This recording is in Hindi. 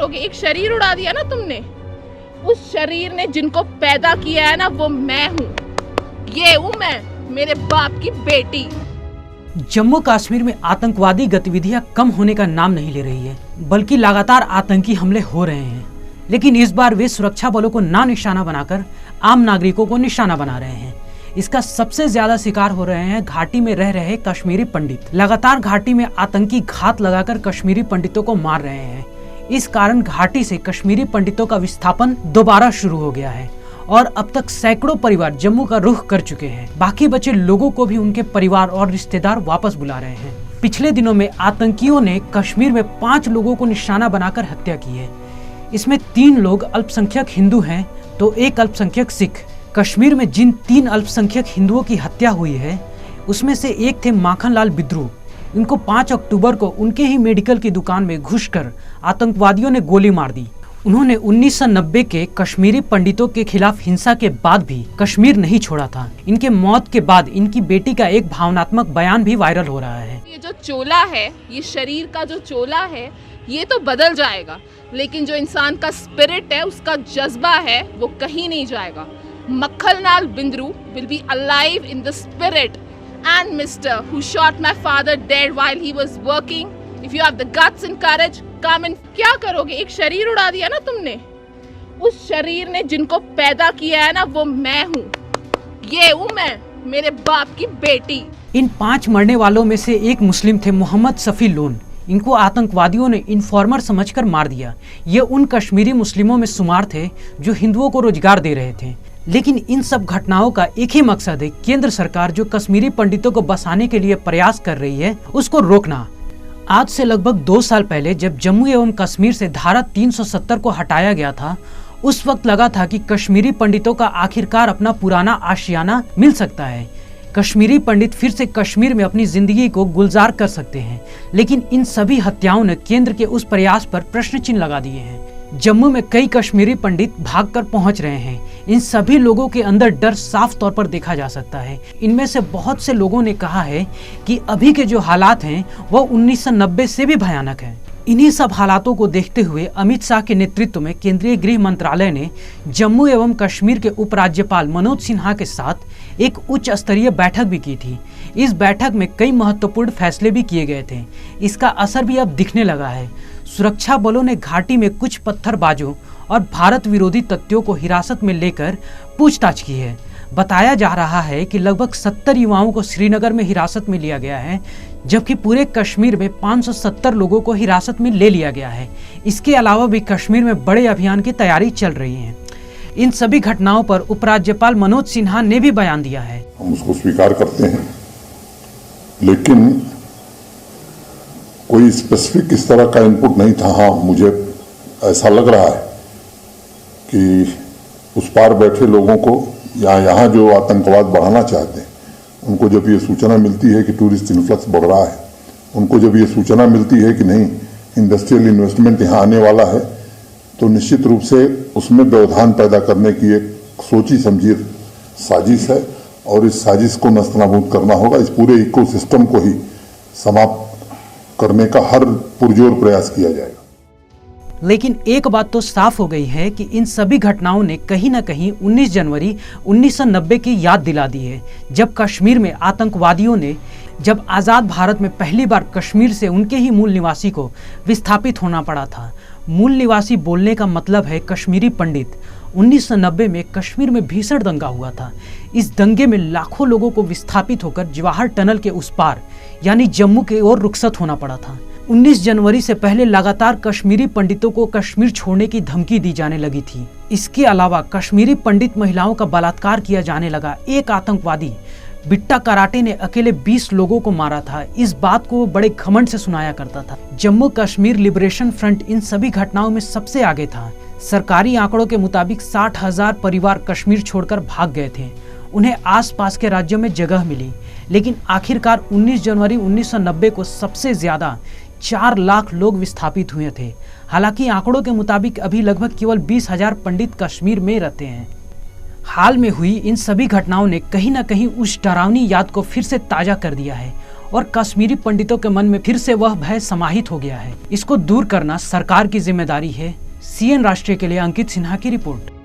करोगे? एक शरीर उड़ा दिया ना तुमने। उस शरीर ने जिनको पैदा किया है ना, वो मैं हूँ। ये हूँ मैं, मेरे बाप की बेटी। जम्मू कश्मीर में आतंकवादी गतिविधियां कम होने का नाम नहीं ले रही है, बल्कि लगातार आतंकी हमले हो रहे हैं। लेकिन इस बार वे सुरक्षा बलों को ना निशाना बनाकर आम नागरिकों को निशाना बना रहे हैं। इसका सबसे ज्यादा शिकार हो रहे हैं घाटी में रह रहे कश्मीरी पंडित। लगातार घाटी में आतंकी घात लगाकर कश्मीरी पंडितों को मार रहे हैं। इस कारण घाटी से कश्मीरी पंडितों का विस्थापन दोबारा शुरू हो गया है और अब तक सैकड़ों परिवार जम्मू का रुख कर चुके हैं। बाकी बचे लोगों को भी उनके परिवार और रिश्तेदार वापस बुला रहे हैं। पिछले दिनों में आतंकियों ने कश्मीर में 5 लोगों को निशाना बनाकर हत्या की है। इसमें 3 लोग अल्पसंख्यक हिंदू हैं तो 1 अल्पसंख्यक सिख। कश्मीर में जिन 3 अल्पसंख्यक हिंदुओं की हत्या हुई है उसमें से एक थे माखन लाल बिद्रू। इनको 5 अक्टूबर को उनके ही मेडिकल की दुकान में घुसकर आतंकवादियों ने गोली मार दी। उन्होंने 1990 के कश्मीरी पंडितों के खिलाफ हिंसा के बाद भी कश्मीर नहीं छोड़ा था। इनके मौत के बाद इनकी बेटी का एक भावनात्मक बयान भी वायरल हो रहा है। ये जो चोला है, ये शरीर का जो चोला है, ये तो बदल जाएगा, लेकिन जो इंसान का स्पिरिट है, उसका जज्बा है, वो कहीं नहीं जाएगा। Makhanlal Bindroo will be alive in the spirit, and Mr. who shot my father dead while he was working. If you have the guts and courage, come in. क्या करोगे? एक शरीर उड़ा दिया ना तुमने। उस शरीर ने जिनको पैदा किया है ना, वो मैं हूँ। ये हूँ मैं, मेरे बाप की बेटी। इन 5 मरने वालों में से एक मुस्लिम थे, मोहम्मद सफी लोन। इनको आतंकवादियों ने इन्फॉर्मर समझकर मार दिया। ये उन कश्मीरी मुस्लिमों में शुमार थे जो हिंदुओं को रोजगार दे रहे थे। लेकिन इन सब घटनाओं का एक ही मकसद है, केंद्र सरकार जो कश्मीरी पंडितों को बसाने के लिए प्रयास कर रही है, उसको रोकना। आज से लगभग 2 साल पहले जब जम्मू एवं कश्मीर से धारा 370 को हटाया गया था, उस वक्त लगा था कि कश्मीरी पंडितों का आखिरकार अपना पुराना आशियाना मिल सकता है। कश्मीरी पंडित फिर से कश्मीर में अपनी जिंदगी को गुलजार कर सकते हैं। लेकिन इन सभी हत्याओं ने केंद्र के उस प्रयास पर प्रश्न चिन्ह लगा दिए हैं। जम्मू में कई कश्मीरी पंडित भागकर पहुंच रहे हैं। इन सभी लोगों के अंदर डर साफ तौर पर देखा जा सकता है। इनमें से बहुत से लोगों ने कहा है कि अभी के जो हालात हैं वो 1990 से भी भयानक हैं। इन्हीं सब हालातों को देखते हुए अमित शाह के नेतृत्व में केंद्रीय गृह मंत्रालय ने जम्मू एवं कश्मीर के उपराज्यपाल मनोज सिन्हा के साथ एक उच्च स्तरीय बैठक भी की थी। इस बैठक में कई महत्वपूर्ण फैसले भी किए गए थे। इसका असर भी अब दिखने लगा है। सुरक्षा बलों ने घाटी में कुछ पत्थरबाजों और भारत विरोधी तत्वों को हिरासत में लेकर पूछताछ की है। बताया जा रहा है कि लगभग 70 युवाओं को श्रीनगर में हिरासत में लिया गया है, जबकि पूरे कश्मीर में 570 लोगों को हिरासत में ले लिया गया है। इसके अलावा भी कश्मीर में बड़े अभियान की तैयारी चल रही है। इन सभी घटनाओं पर उपराज्यपाल मनोज सिन्हा ने भी बयान दिया है। हम उसको स्वीकार करते हैं, लेकिन कोई स्पेसिफिक इस तरह का इनपुट नहीं था। हाँ, मुझे ऐसा लग रहा है कि उस पार बैठे लोगों को या यहाँ जो आतंकवाद बढ़ाना चाहते हैं, उनको जब ये सूचना मिलती है कि टूरिस्ट इन्फ्लक्स बढ़ रहा है, उनको जब ये सूचना मिलती है कि नहीं इंडस्ट्रियल इन्वेस्टमेंट यहाँ आने वाला है, तो निश्चित रूप से उसमें व्यवधान पैदा करने की एक सोची समझी साजिश है और इस साजिश को नस्तनाबूद करना होगा। इस पूरे इकोसिस्टम को ही समाप्त करने का हर पुरजोर प्रयास किया जाएगा। लेकिन एक बात तो साफ हो गई है कि इन सभी घटनाओं ने कहीं न कहीं 19 जनवरी 1990 की याद दिला दी है, जब कश्मीर में आतंकवादियों ने जब आज़ाद भारत में पहली बार कश्मीर से उनके ही मूल निवासी को विस्थापित होना पड़ा था। मूल निवासी बोलने का मतलब है कश्मीरी पंडित। 1990 में कश्मीर में भीषण दंगा हुआ था। इस दंगे में लाखों लोगों को विस्थापित होकर जवाहर टनल के उस पार यानी जम्मू की ओर रुखसत होना पड़ा था। 19 जनवरी से पहले लगातार कश्मीरी पंडितों को कश्मीर छोड़ने की धमकी दी जाने लगी थी। इसके अलावा कश्मीरी पंडित महिलाओं का बलात्कार किया जाने लगा। एक आतंकवादी बिट्टा कराटे ने अकेले 20 लोगों को मारा था। इस बात को वो बड़े घमंड से सुनाया करता था। Jammu Kashmir liberation front in सभी घटनाओं में सबसे आगे था। सरकारी आंकड़ों के मुताबिक 60,000 परिवार कश्मीर छोड़कर भाग गए थे। उन्हें आसपास के राज्यों में जगह मिली, लेकिन आखिरकार 19 जनवरी 1990 को सबसे ज्यादा 4 लाख लोग विस्थापित हुए थे। हालांकि आंकड़ों के मुताबिक अभी लगभग केवल 20,000 पंडित कश्मीर में रहते हैं। हाल में हुई इन सभी घटनाओं ने कहीं न कहीं उस डरावनी याद को फिर से ताजा कर दिया है और कश्मीरी पंडितों के मन में फिर से वह भय समाहित हो गया है। इसको दूर करना सरकार की जिम्मेदारी है। CN राष्ट्रीय के लिए अंकित सिन्हा की रिपोर्ट।